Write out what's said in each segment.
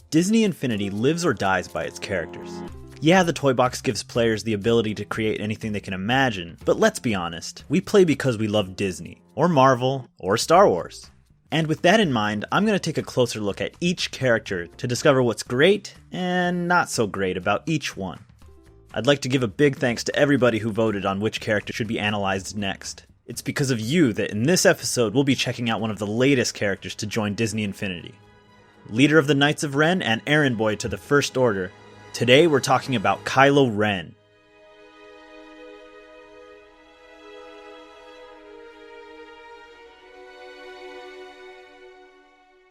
Disney Infinity lives or dies by its characters. Yeah, the toy box gives players the ability to create anything they can imagine, but let's be honest, we play because we love Disney, or Marvel, or Star Wars. And with that in mind, I'm going to take a closer look at each character to discover what's great and not so great about each one. I'd like to give a big thanks to everybody who voted on which character should be analyzed next. It's because of you that in this episode we'll be checking out one of the latest characters to join Disney Infinity. Leader of the Knights of Ren and errand boy to the First Order. Today we're talking about Kylo Ren.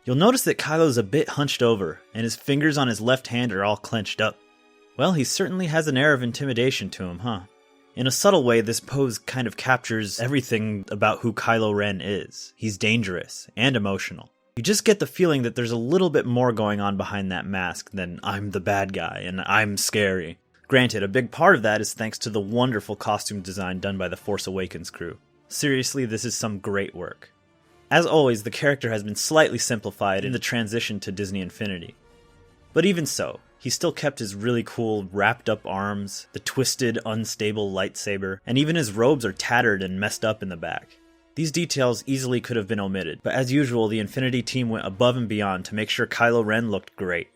You'll notice that Kylo's a bit hunched over, and his fingers on his left hand are all clenched up. Well, he certainly has an air of intimidation to him, huh? In a subtle way, this pose kind of captures everything about who Kylo Ren is. He's dangerous and emotional. You just get the feeling that there's a little bit more going on behind that mask than I'm the bad guy and I'm scary. Granted, a big part of that is thanks to the wonderful costume design done by the Force Awakens crew. Seriously, this is some great work. As always, the character has been slightly simplified in the transition to Disney Infinity. But even so, he still kept his really cool wrapped up arms, the twisted, unstable lightsaber, and even his robes are tattered and messed up in the back. These details easily could have been omitted, but as usual, the Infinity team went above and beyond to make sure Kylo Ren looked great.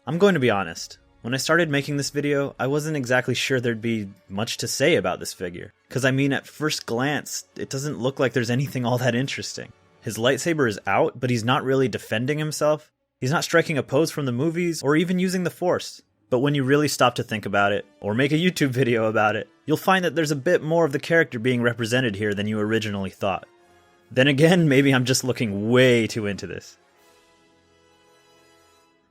I'm going to be honest, when I started making this video, I wasn't exactly sure there'd be much to say about this figure. Cause I mean, at first glance, it doesn't look like there's anything all that interesting. His lightsaber is out, but he's not really defending himself. He's not striking a pose from the movies, or even using the Force. But when you really stop to think about it, or make a YouTube video about it, you'll find that there's a bit more of the character being represented here than you originally thought. Then again, maybe I'm just looking way too into this.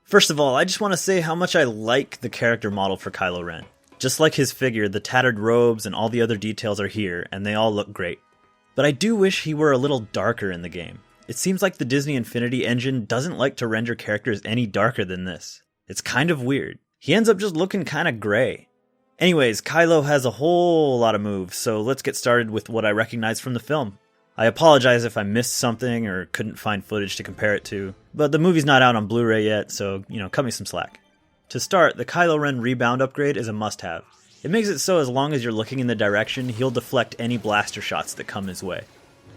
First of all, I just want to say how much I like the character model for Kylo Ren. Just like his figure, the tattered robes and all the other details are here, and they all look great. But I do wish he were a little darker in the game. It seems like the Disney Infinity engine doesn't like to render characters any darker than this. It's kind of weird. He ends up just looking kinda gray. Anyways, Kylo has a whole lot of moves, so let's get started with what I recognize from the film. I apologize if I missed something or couldn't find footage to compare it to, but the movie's not out on Blu-ray yet, so, cut me some slack. To start, the Kylo Ren rebound upgrade is a must-have. It makes it so as long as you're looking in the direction, he'll deflect any blaster shots that come his way.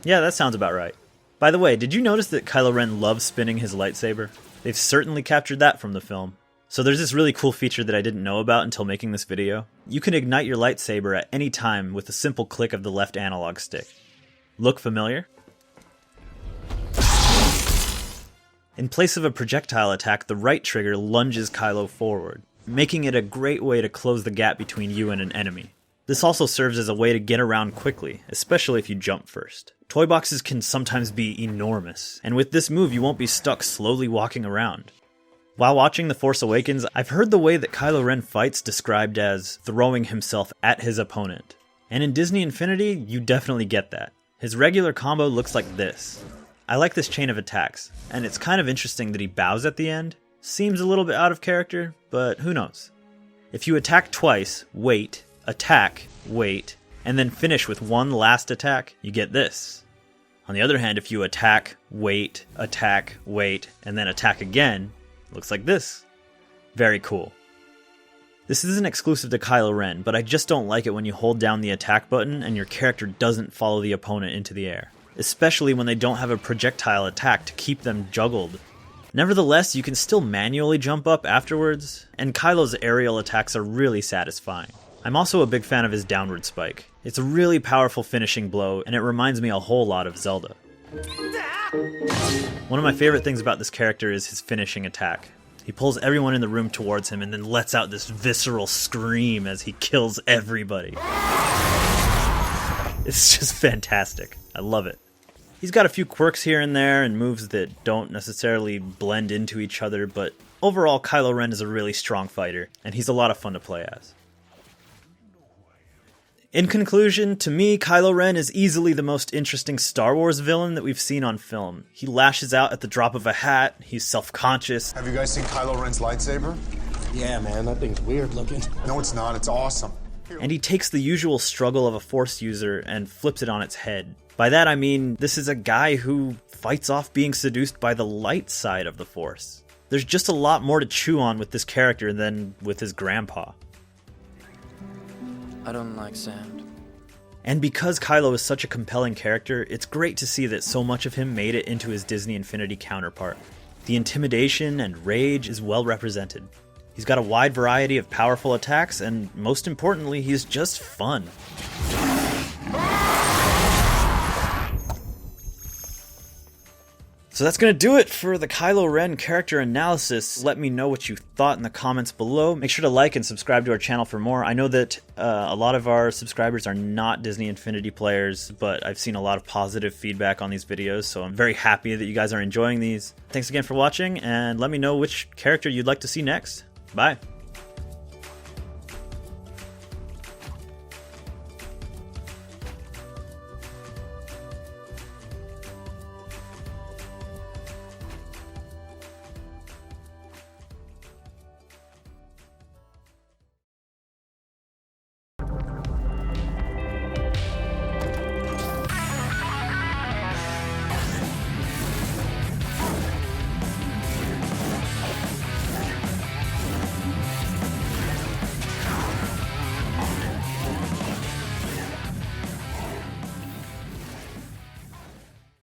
Yeah, that sounds about right. By the way, did you notice that Kylo Ren loves spinning his lightsaber? They've certainly captured that from the film. So there's this really cool feature that I didn't know about until making this video. You can ignite your lightsaber at any time with a simple click of the left analog stick. Look familiar? In place of a projectile attack, the right trigger lunges Kylo forward, making it a great way to close the gap between you and an enemy. This also serves as a way to get around quickly, especially if you jump first. Toy boxes can sometimes be enormous, and with this move you won't be stuck slowly walking around. While watching The Force Awakens, I've heard the way that Kylo Ren fights described as throwing himself at his opponent. And in Disney Infinity, you definitely get that. His regular combo looks like this. I like this chain of attacks, and it's kind of interesting that he bows at the end. Seems a little bit out of character, but who knows. If you attack twice, wait, attack, wait, and then finish with one last attack, you get this. On the other hand, if you attack, wait, and then attack again, looks like this. Very cool. This isn't exclusive to Kylo Ren, but I just don't like it when you hold down the attack button and your character doesn't follow the opponent into the air. Especially when they don't have a projectile attack to keep them juggled. Nevertheless, you can still manually jump up afterwards, and Kylo's aerial attacks are really satisfying. I'm also a big fan of his downward spike. It's a really powerful finishing blow, and it reminds me a whole lot of Zelda. One of my favorite things about this character is his finishing attack. He pulls everyone in the room towards him and then lets out this visceral scream as he kills everybody. It's just fantastic. I love it. He's got a few quirks here and there and moves that don't necessarily blend into each other, but overall Kylo Ren is a really strong fighter, and he's a lot of fun to play as. In conclusion, to me, Kylo Ren is easily the most interesting Star Wars villain that we've seen on film. He lashes out at the drop of a hat, he's self-conscious. Have you guys seen Kylo Ren's lightsaber? Yeah, man, that thing's weird looking. No, it's not. It's awesome. And he takes the usual struggle of a Force user and flips it on its head. By that I mean, this is a guy who fights off being seduced by the light side of the Force. There's just a lot more to chew on with this character than with his grandpa. I don't like sand. And because Kylo is such a compelling character, it's great to see that so much of him made it into his Disney Infinity counterpart. The intimidation and rage is well represented. He's got a wide variety of powerful attacks, and most importantly, he's just fun. So that's going to do it for the Kylo Ren character analysis. Let me know what you thought in the comments below. Make sure to like and subscribe to our channel for more. I know that a lot of our subscribers are not Disney Infinity players, but I've seen a lot of positive feedback on these videos, so I'm very happy that you guys are enjoying these. Thanks again for watching, and let me know which character you'd like to see next. Bye.